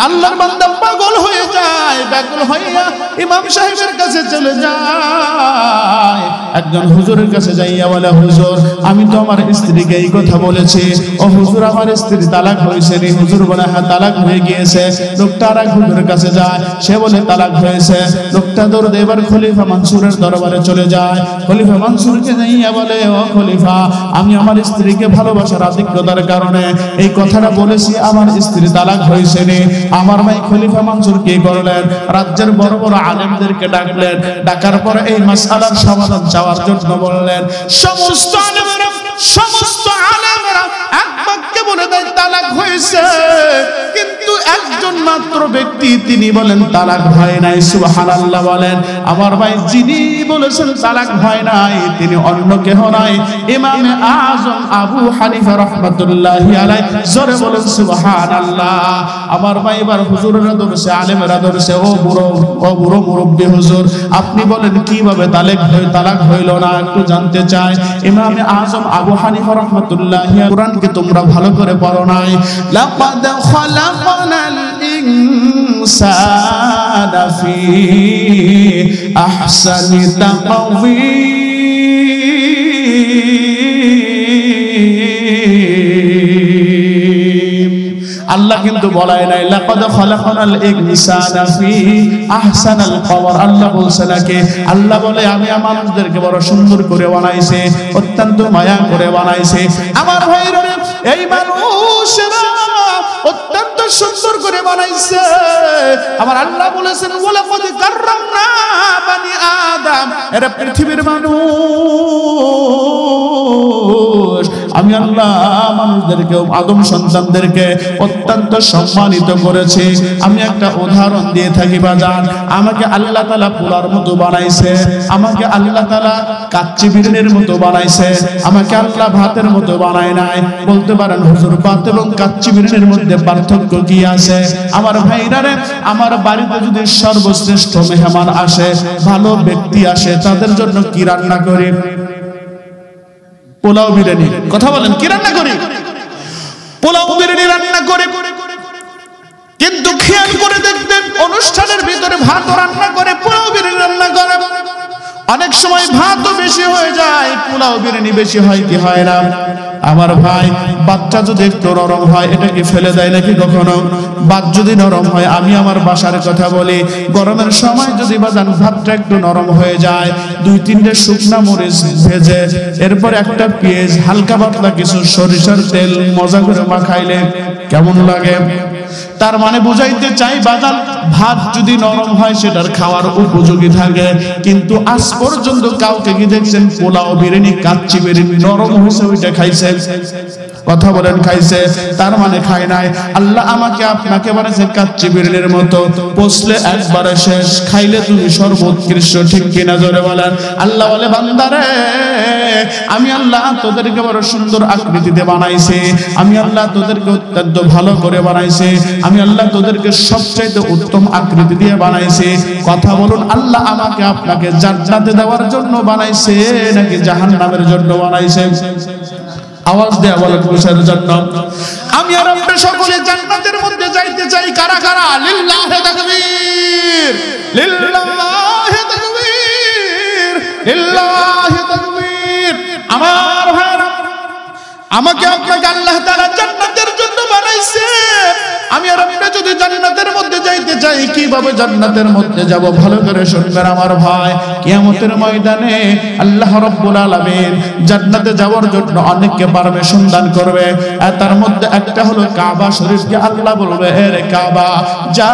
S1: আল্লাহর বান্দা পাগল হয়ে যায়, ব্যাকুল হইয়া ইমাম সাহেবের কাছে চলে যায়। একজন হুজুরের কাছে যাইয়া বলে, হুজুর আমি তো আমার স্ত্রীকে এই কথা বলেছি। ও হুজুর, আমার স্ত্রী তালাক হয়েছে নি? হুজুর বলে, হ্যাঁ তালাক হয়ে গিয়েছে। লোকটা আর এক হুজুরের কাছে যায়, সে বলে তালাক হয়েছে। লোকটা দৌড়ে এবার খলিফা মানসুরের দরবারে চলে যায়। খলিফা মানসুরকে যাইয়া বলে, ও খলিফা, আমি আমার স্ত্রীকে ভালোবাসার আধিক্যতার কারণে এই কথাটা বলেছি, আমার স্ত্রী তালাক হয়েছে নি। আমার ভাই খলিফা মানসুর কি করলেন? রাজ্যের বড় বড় আলেমদেরকে ডাকলেন। ডাকার পরে এই মাসআলার সমাধান চাওয়ার জন্য বললেন। সমস্ত আলেমেরা এক বাক্যে বলে দেয় তালাক হয়েছে, কিন্তু একজন মাত্র ব্যক্তি তিনি বলেন তালাক হয় নাই। সুবহানাল্লাহ বলেন। আমার ভাই যিনি বলেছেন তালাক হয় নাই তিনি অন্য কেহ নাই, ইমামে আজম আবু হানিফা রাহমাতুল্লাহি আলাইহি। জোরে বলেন সুবহানাল্লাহ। আমার ভাই এবার হুজুরেরা ধরছে, আলেমেরা ধরছে, ও বুড়ো মুরব্বী হুজুর, আপনি বলেন কিভাবে তালাক হইল না, একটু জানতে চাই। ইমামে আজম আবু হানিফা রাহমাতুল্লাহি আলাইহি, কুরআনকে তোমরা ভালো করে পড়ো নাই? লাকাদ খালাকনাল ইনসানা ফি আহসানি তাকওয়ীম। আল্লাহ কিন্তু বলাই নাই লাকাদ খালাকনাল ইনসানা ফি আহসানিল কওয়ার। আল্লাহ বলছে নাকি? আল্লাহ বলে আমি মানুষদেরকে বড় সুন্দর করে বানাইছে, অত্যন্ত মায়া করে বানাইছে। আমার ভাইরা, এই মানুষরা অত্যন্ত সুন্দর করে বানাইছে। আমার আল্লাহ বলেছেন, ওয়ালাকাদ কাররামনা বানি আদম, এরা পৃথিবীর মানুষ। আমি আল্লাহ মানুষদেরকে, আদম সন্তানদেরকে অত্যন্ত সম্মানিত করেছি। আমি একটা উদাহরণ দিয়ে থাকি বাজান। আমাকে আল্লাহ তাআলা পোলার মতো বানাইছে, আমাকে আল্লাহ তাআলা কাচ্চি বিরিয়ানির মতো বানাইছে, আমাকে আল্লাহ ভাতের মতো বানায় নাই। বলতে পারেন হুজুর, ভাত এবং কাচ্চি বিরিয়ানির মধ্যে পার্থক্য কি আছে? আমার ভাইরা রে, আমার বাড়িতে যদি সর্বশ্রেষ্ঠ মেহমান আসে, ভালো ব্যক্তি আসে, তাদের জন্য কি রান্না করি? পোলাও বিরিয়ানি। কথা বলেন, কি রান্না করি? পোলাও বিরিয়ানি রান্না করে। কিন্তু খেয়াল করে দেখবেন অনুষ্ঠানের ভিতরে ভাত রান্না করে, পোলাও বিরিয়ানি রান্না করে। অনেক সময় ভাতও বেশি হয়ে যায়, পোলাও বিরিয়ানি বেশি হয় কি হয় না? আমার ভাই, বাচ্চা যদি একটু নরম হয় এটা কি ফেলে দেয় নাকি কখনো? ভাত যদি নরম হয়, আমি আমার বাসার কথা বলি, গরমের সময় যদি বাজান ভাতটা একটু নরম হয়ে যায়, 2-3টে শুকনা মরিচ ভেজে এরপর একটা পেঁয়াজ, হালকা পাতলা কিছু সরিষার তেল মজা করে মাখাইলে কেমন লাগে? তার মানে বুঝাইতে চাই বাজান, ভাত যদি নরম হয় সেটার খাওয়ার উপযোগী থাকে। কিন্তু আজ পর্যন্ত কাউকে কি দেখছেন পোলাও বিরিয়ানি, কাচ্চি বিরিয়ানি নরম হয়েছে ওইটা খাইছে? কথা বলেন, খাইছে? তার মানে খায় নাই। আল্লাহ আমাকে আপনাকে বানাইছে কাচ্চি বিরিয়ানির মতো, পচলে একবারে শেষ, খাইলে তুমি সর্বোৎকৃষ্ট। ঠিক কিনা জোরে বলেন? আল্লাহ বলে, বান্দারে আমি আল্লাহ তোদেরকে বড় সুন্দর আকৃতিতে বানাইছে, আমি আল্লাহ তোদেরকে অত্যন্ত ভালো করে বানাইছে, আমি আল্লাহ তোদেরকে সবচাইতে উত্তম আকৃতি দিয়ে বানাইছে। কথা বলুন, আল্লাহ আমাকে আপনাকে জান্নাতে দেওয়ার জন্য বানাইছে নাকি জাহান্নামের জন্য বানাইছে? আওয়াজ দেয়া বলেন, কিসের জন্য? আমি আর আপনি সকলে জান্নাতের মধ্যে যাইতে চাই। কারা কারা? লিল্লাহি তাকবীর, লিল্লাহি তাকবীর, লিল্লাহি তাকবীর। আমার ভাইরা, আমাকে আপনাকে আল্লাহ তাআলা জান্নাতের জন্য বানাইছে। আমি আর আপনি যদি জান্নাতের মধ্যে যাইতে চাই, কিভাবে জান্নাতের মধ্যে যাব? ভালো করে শুনবেন আমার ভাই। কিয়ামতের ময়দানে আল্লাহ রাব্বুল আলামিন জান্নাতে যাওয়ার জন্য অনেককে পারমিশন দান করবে। আর তার মধ্যে একটা হলো কাবা শরীফকে আল্লাহ বলবে, এরে কাবা, যা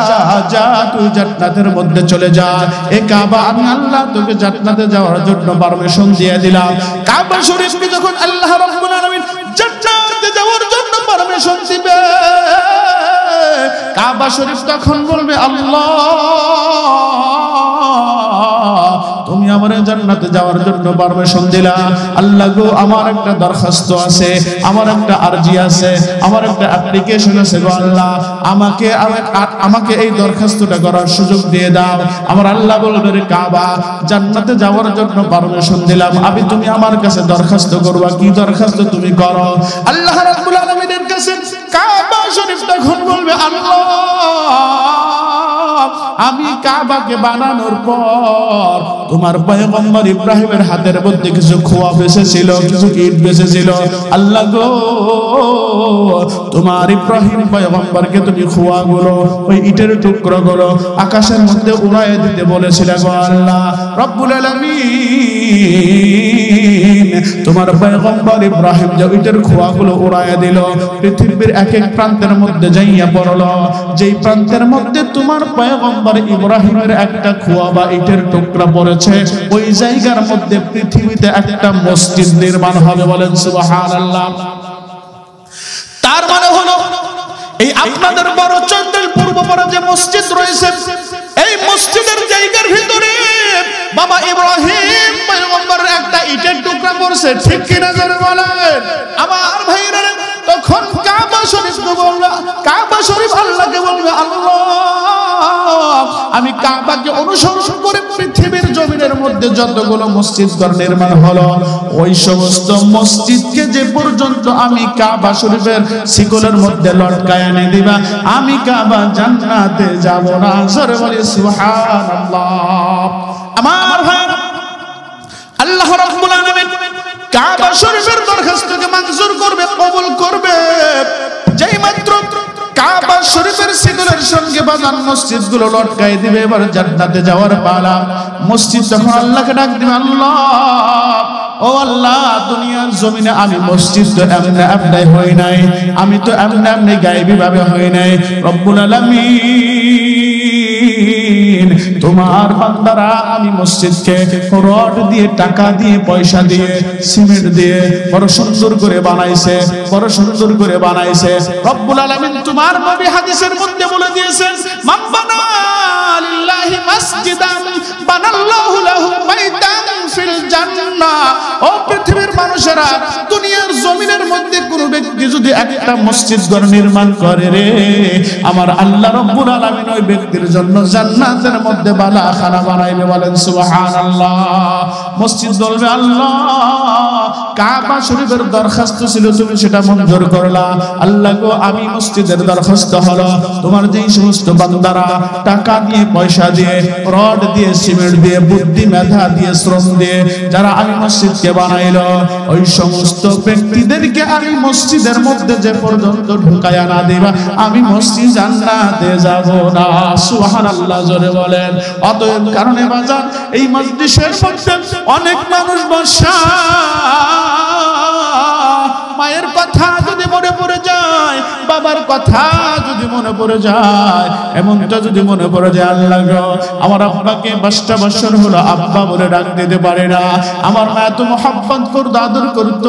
S1: যা তুই জান্নাতের মধ্যে চলে যা। এই কাবা, আমি আল্লাহ তোকে জান্নাতে যাওয়ার জন্য পারমিশন দিয়ে দিলাম। কাবা শরীফকে যখন আল্লাহ রাব্বুল আলামিন জান্নাতে যাওয়ার জন্য পারমিশন দিবে, কাবা শরীফ তখন বলবে, আল্লাহ তুমি আমার জান্নাতে যাওয়ার জন্য পারমিশন দিলা। আল্লাহ গো, আমার একটা দরখাস্ত আছে, আমার একটা আরজি আছে, আমার একটা অ্যাপ্লিকেশন আছে গো আল্লাহ, আমাকে এই দরখাস্তটা করার সুযোগ দিয়ে দাও। আমার আল্লাহ বলবে, রে কাবা, জান্নাতে যাওয়ার জন্য পারমিশন দিলাম, আমি তুমি আমার কাছে দরখাস্ত করবা। কি দরখাস্ত তুমি করো? আল্লাহ রাব্বুল আলামিনের কাছে কাবা শরীফ তখন বলবে, আল্লাহ আমি কাবাকে বানানোর পর তোমার পয়গম্বর ইব্রাহিমের হাতের মধ্যে কিছু খোয়া বেঁচেছিল, কিছু ইট বেঁচেছিল। আল্লাহ গো, তোমার ইব্রাহিম পয়গম্বরকে তুমি খোয়াগুলো, ওই ইটের টুকরোগুলো আকাশের মধ্যে উড়ায় দিতে বলেছিলে গো আল্লাহ রব্বুল আলামিন। তোমার পয়গম্বর ইব্রাহিম যে ইটের খোয়াগুলো উড়ায় দিল, পৃথিবীর এক এক প্রান্তের মধ্যে যাইয়া পড়লো। যেই প্রান্তের মধ্যে তোমার পয়গম্বর ইব্রাহিমের একটা খোয়া বা ইটের টুকরা পড়েছে, ওই জায়গার মধ্যে পৃথিবীতে একটা মসজিদ নির্মাণ হবে। বলেন সুবহানাল্লাহ। তার মানে হলো, এই আপনাদের বড় চন্দ্রের পূর্ব পারে যে মসজিদ রয়েছে, এই মসজিদের জায়গার ভিতরে বাবা ইব্রাহিম পয়গম্বরের একটা ইটের টুকরা পড়ছে। ঠিক কিনা জোরে বলেন আমার ভাইরা? তখন কাবা শরীফ বলবে, কাবা শরীফ আল্লাহকে বলবে, আল্লাহ আমি কাবাকে অনুসরণ করে পৃথিবীর জমিনের মধ্যে যতগুলো মসজিদ নির্মাণ হলো, ওই সমস্ত মসজিদকে যে পর্যন্ত আমি কাবা শরীফের শিকলের মধ্যে লটকায় এনে দিবা, আমি কাবা জান্নাতে যাব না। জোরে বলি সুবহানাল্লাহ। আমার ভাই, আল্লাহ রাব্বুল আলামিন কাবা শরীফের দরখাস্তকে মঞ্জুর করবে, কবুল করবে। যেই মাত্র কাবা শরীফের শিকলের সঙ্গে বাঁধা মসজিদগুলো লটকায় দিবে, এবার জান্নাতে যাওয়ার পালা। মসজিদ তখন আল্লাহকে ডাক দিবে, আল্লাহ ও আল্লাহ, দুনিয়ার জমিনে আমি মসজিদ তো এমনি এমনি হই নাই, আমি তো এমনি এমনি গায়েবী ভাবে হই নাই। রব্বুল আলামিন, তোমার বান্দারা আমি মসজিদকে রড দিয়ে, টাকা দিয়ে, পয়সা দিয়ে, সিমেন্ট দিয়ে বড় সুন্দর করে বানাইছে, বড় সুন্দর করে বানাইছে। রব্বুল আলামিন তোমার নবী হাদিসের মধ্যে বলে দিয়েছেন, মান বানা লিল্লাহি মাসজিদান বানাল্লাহু লাহু বাইতান ফিল জান্নাহ। ও পৃথিবীর মানুষেরা, দুনিয়ার জমিনের মধ্যে কোন ব্যক্তি যদি একটা মসজিদ ঘর নির্মাণ করে রে, আমার আল্লাহ রব্বুল আলামিন ওই ব্যক্তির জন্য জান্নাতের মধ্যে বালাখানা বানাইবে। বলেন সুবহানাল্লাহ। মসজিদ বলবে, আল্লাহ কাবা শরীফের দরখাস্ত ছিল তুমি সেটা মঞ্জুর করলা। আল্লাহ গো আমি মসজিদের দরখাস্ত হলো তোমার যেই সমস্ত বান্দারা টাকা দিয়ে পয়সা দিয়ে রড দিয়ে সিমেন্ট দিয়ে বুদ্ধি মেধা দিয়ে শ্রম দিয়ে যারা আমি মসজিদকে বানাইলো ওই সমস্ত ব্যক্তিদেরকে আমি মসজিদের মধ্যে যে পর্যন্ত ঢুকায়া না দিবা আমি মসজিদ জান্নাতে যাব না। সুবহানাল্লাহ জোরে বলেন। অতএব কারণে বাজার এই মজলিসের মধ্যে অনেক মানুষ বসা মায়ের কথা যদি মনে পড়ে যায়, বাবার কথা যদি মনে পড়ে যায়, এমনটা যদি মনে পড়ে যায় আল্লাহ গো আমার আব্বাকে 5টা বছর হলো আব্বা বলে ডাক দিতে পারে না, আমার মা এত মহব্বত করত আদর করত,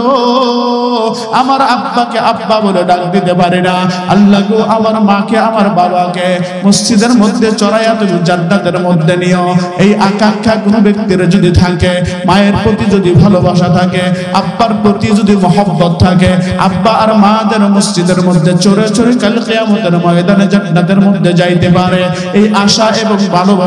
S1: আমার আব্বাকে আব্বা বলে ডাক দিতে পারে না। আল্লাহ গো আমার মাকে আমার বাবাকে মসজিদের মধ্যে চড়াইয়া তুমি জান্নাতের মধ্যে নিও। এই আকাঙ্ক্ষা কোনো ব্যক্তির যদি থাকে, মায়ের প্রতি যদি ভালোবাসা থাকে, আব্বার প্রতি যদি মহব্বত থাকে, আব্বা আর মা যেন মসজিদের মধ্যে চড়ে চড়ে কাল কিয়ামতের ময়দানে জান্নাতের মধ্যে যাইতে পারে, এই আশা এবং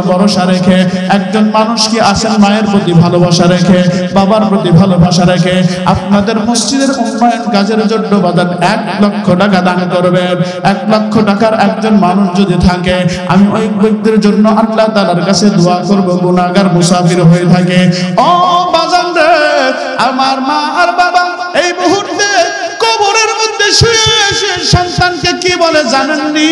S1: ভরসা রেখে একজন মানুষ কি আছেন মায়ের প্রতি ভালোবাসা রেখে বাবার প্রতি ভালোবাসা রেখে আপনাদের মসজিদের উন্নয়ন কাজের জন্য বাজার 1 লক্ষ টাকা দান করবেন। 1 লক্ষ টাকার একজন মানুষ যদি থাকে আমি ওই ব্যক্তির জন্য আল্লাহ তাআলার কাছে দোয়া করব গুনাহগার মুসাফির হয়ে থাকে। ও বাজান রে আমার মা আর বাবা এই মুহূর্তে কবরের মধ্যে শুয়ে শুয়ে সন্তানকে কি বলে জানেননি?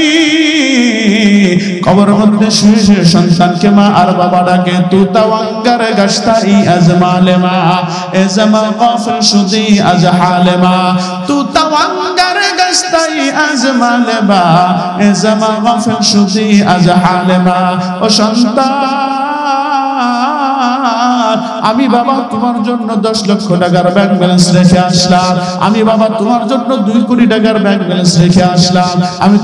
S1: কবরের মধ্যে শুয়ে শুয়ে সন্তানকে মা আর বাবা ডাকে তু তাওয়াঙ্গার গাস্তাই আজমালেমা এজামা গাফিল শুদি আজহালেমা তু তাওয়াঙ্গার গাস্তাই আজমালেমা এজামা গাফিল শুদি আজহালেমা। ও সন্তান আমি বাবা তোমার জন্য 10 লক্ষ টাকার ব্যাংক ব্যালেন্স রেখে আসলাম, আমি বাবা তোমার জন্য 2 কোটি টাকার ব্যাংক ব্যালেন্স রেখে আসলাম, আমি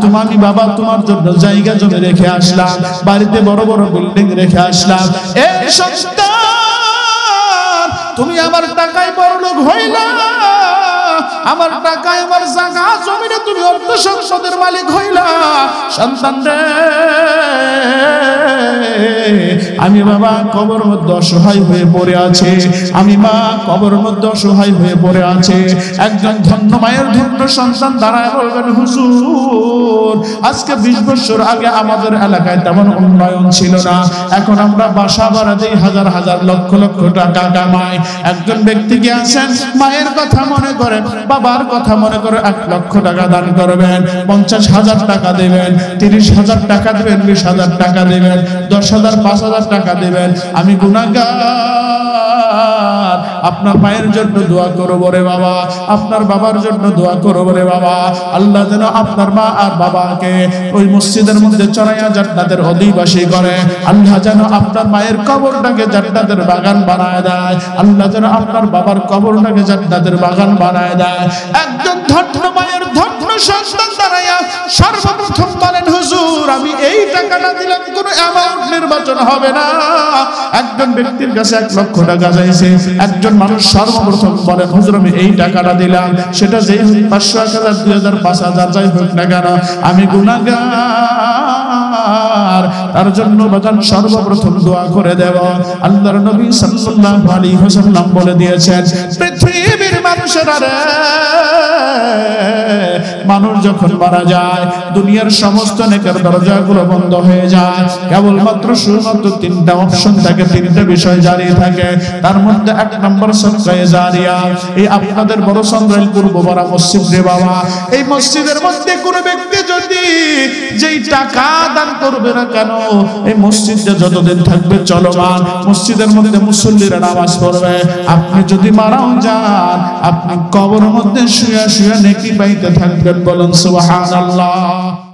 S1: বাবা তোমার জন্য জায়গা জমি রেখে আসলাম, বাড়িতে বড় বড় বিল্ডিং রেখে আসলাম। এই সন্তান তুমি আমার টাকায় বড়লোক হইলা, আমার টাকায় আমার জায়গা জমিনে তুমি অর্থ সম্পদের মালিক হইলা। সন্তান রে আমি বাবা কবর মধ্যে অসহায় হয়ে পড়ে আছে, আমি মা কবর মধ্যে অসহায় হয়ে পড়ে আছে। একজন ধন্য মায়ের ধন্য সন্তান দাঁড়ায় বলবেন হুজুর আজকে 20 বছর আগে আমাদের এলাকায় তেমন উন্নয়ন ছিল না, এখন আমরা বাসা বাড়াতেই হাজার হাজার লক্ষ লক্ষ টাকা কামাই। একজন ব্যক্তি কি আছেন মায়ের কথা মনে করে বাবার কথা মনে করে 1 লক্ষ টাকা দান করবেন, 50,000 টাকা দেবেন, 30,000 টাকা দেবেন, 20,000 টাকা দেবেন, 10,000 5,000 টাকা দেবেন। আমি গুনাহগার আপনার মায়ের জন্য দোয়া করব রে বাবা, আপনার বাবার জন্য দোয়া করব রে বাবা। আল্লাহ যেন আপনার মা আর বাবাকে ওই মসজিদের মধ্যে চড়াইয়া জান্নাতের অধিবাসী করে। আল্লাহ যেন আপনার মায়ের কবরটাকে জান্নাতের বাগান বানায় দেয়, আল্লাহ যেন আপনার বাবার কবরটাকে জান্নাতের বাগান বানায় দেয়। একজন ধন্য মায়ের ধন্য সন্তান দাঁড়াইয়া সর্বপ্রথম বলেন হুজুর আমি এই টাকাটা দিলাম, কোনো অ্যামাউন্ট নির্বাচন হবে না। একজন ব্যক্তির কাছে 1 লক্ষ টাকা চাইছে, একজন মানুষ সর্বপ্রথম বলেন হুজুর আমি এই টাকাটা দিলাম, সেটা যেই হোক 500 1000 2000 5000 যাই হোক না কেন আমি গুনাহগার, তার জন্য বাজান সর্বপ্রথম দোয়া করে দেব। আল্লাহর নবী সাল্লাল্লাহু আলাইহি ওয়াসাল্লাম বলে দিয়েছেন পৃথিবীর মানুষেরা রে মানুষ যখন মারা যায় দুনিয়ার সমস্ত নেকের দরজাগুলো বন্ধ হয়ে যায়, কেবলমাত্র শুধুমাত্র 3টা অপশন থাকে, 3টা বিষয় জারি থাকে। তার মধ্যে 1 নম্বর সদকায়ে জারিয়া। এই আপনাদের বড় চন্দ্রাইলপুর বোবারা মসজিদ রে বাবা, এই মসজিদের মধ্যে কোনো ব্যক্তি যদি যেই টাকা দান করবে না কেন এই মসজিদে যতদিন থাকবে চলমান, মসজিদের মধ্যে মুসল্লিরা নামাজ পড়বে, আপনি যদি মারাও যান আপনি কবরের মধ্যে শুয়ে শুয়ে নেকি পাইতে থাকবেন। বলুন সুবহানাল্লাহ।